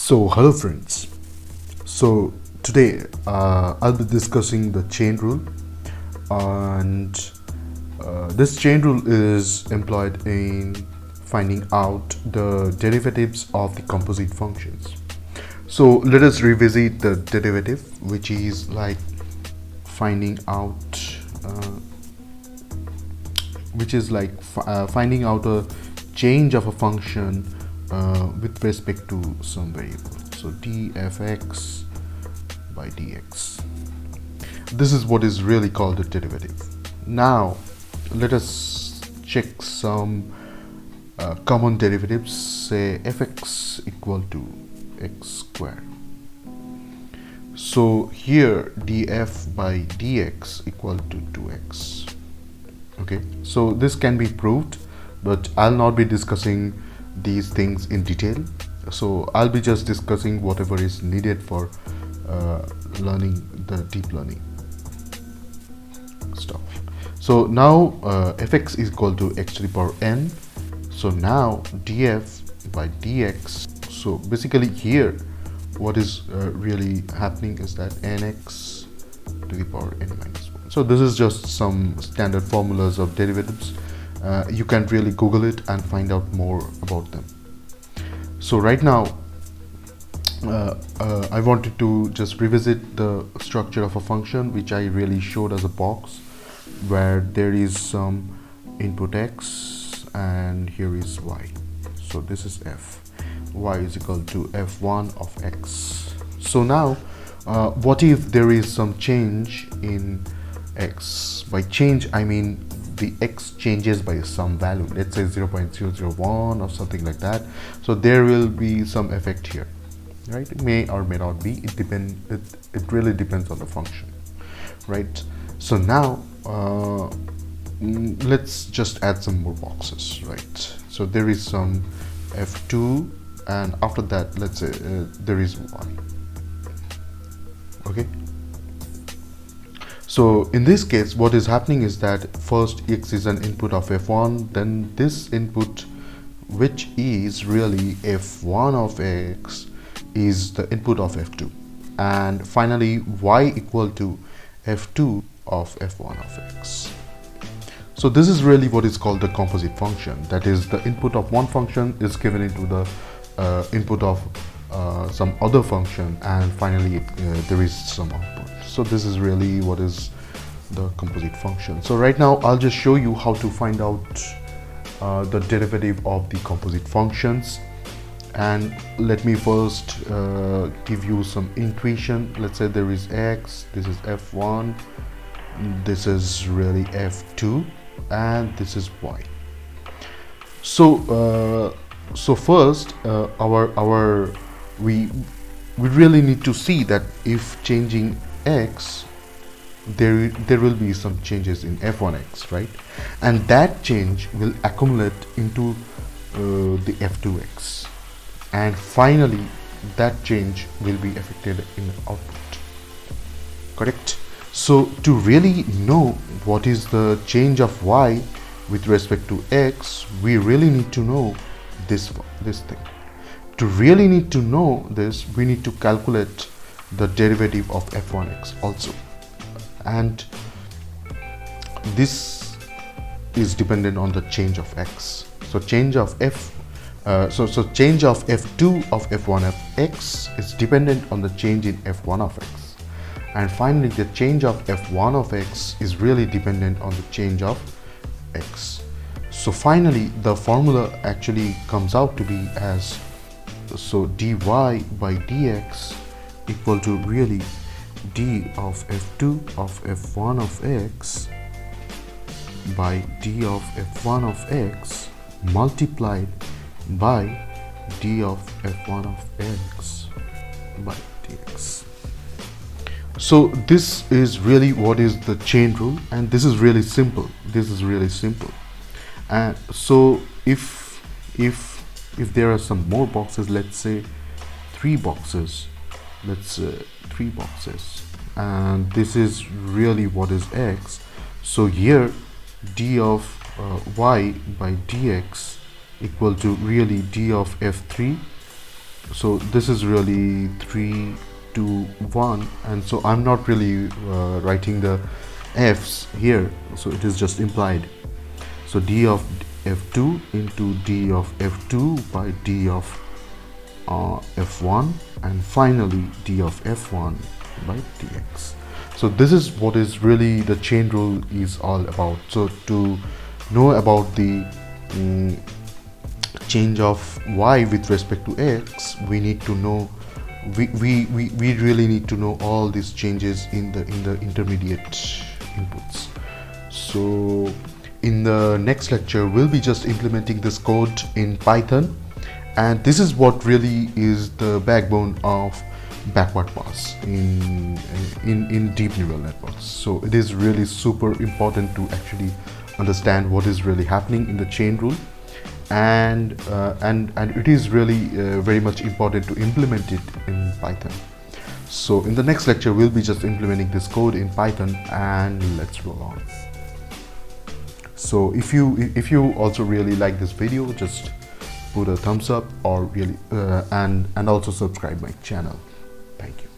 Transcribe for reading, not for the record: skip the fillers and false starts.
So hello friends. So today I'll be discussing the chain rule, and this chain rule is employed in finding out the derivatives of the composite functions. So let us revisit the derivative, which is like finding out finding out a change of a function with respect to some variable. So dfx by dx. This is what is really called a derivative. Now let us check some common derivatives. Say fx equal to x squared. So here df by dx equal to 2x. Okay, so this can be proved, but I'll not be discussing these things in detail. So I'll be just discussing whatever is needed for learning the deep learning stuff. So now fx is equal to x to the power n. So now df by dx. So basically here what is really happening is that nx to the power n minus 1. So this is just some standard formulas of derivatives. You can really Google it and find out more about them. So right now I wanted to just revisit the structure of a function, which I really showed as a box where there is some input x and here is y. So this is f. Y is equal to f1 of x. So now what if there is some change in x? By change I mean the x changes by some value, let's say 0.001 or something like that. So there will be some effect here, right? It may or may not be. It really depends on the function, right? So now let's just add some more boxes, right? So there is some f2, and after that let's say there is y. Okay, so in this case what is happening is that first x is an input of f1, then this input, which is really f1 of x, is the input of f2, and finally y equal to f2 of f1 of x. So this is really what is called the composite function. That is, the input of one function is given into the input of some other function, and finally there is some output. So this is really what is the composite function. So right now I'll just show you how to find out the derivative of the composite functions. And let me first give you some intuition. Let's say there is x, this is f1, this is really f2, and this is y. So first we really need to see that if changing x, there will be some changes in f1x, right? And that change will accumulate into the f2x, and finally that change will be affected in output. Correct? So to really know what is the change of y with respect to x, we really need to know this thing. To really need to know this, we need to calculate the derivative of f1x also, and this is dependent on the change of x. So change of change of f2 of f1 of x is dependent on the change in f1 of x, and finally the change of f1 of x is really dependent on the change of x. So finally the formula actually comes out to be as, so dy by dx equal to really d of f2 of f1 of x by d of f1 of x multiplied by d of f1 of x by dx. So this is really what is the chain rule, and this is really simple. And so if there are some more boxes, let's say three boxes, and this is really what is x. So here d of y by dx equal to really d of f3 So this is really 3 2 1, and so I'm not really writing the f's here, so it is just implied. So d of f2 into d of f2 by d of f1, and finally d of f1 by dx. So this is what is really the chain rule is all about. So to know about the change of y with respect to x, we need to know, we really need to know all these changes in the intermediate inputs. So in the next lecture we'll be just implementing this code in Python, and this is what really is the backbone of backward pass in deep neural networks. So it is really super important to actually understand what is really happening in the chain rule, and it is really very much important to implement it in Python. So in the next lecture we'll be just implementing this code in Python, and let's roll on. So if you also really like this video, just put a thumbs up, or really and also subscribe my channel. Thank you.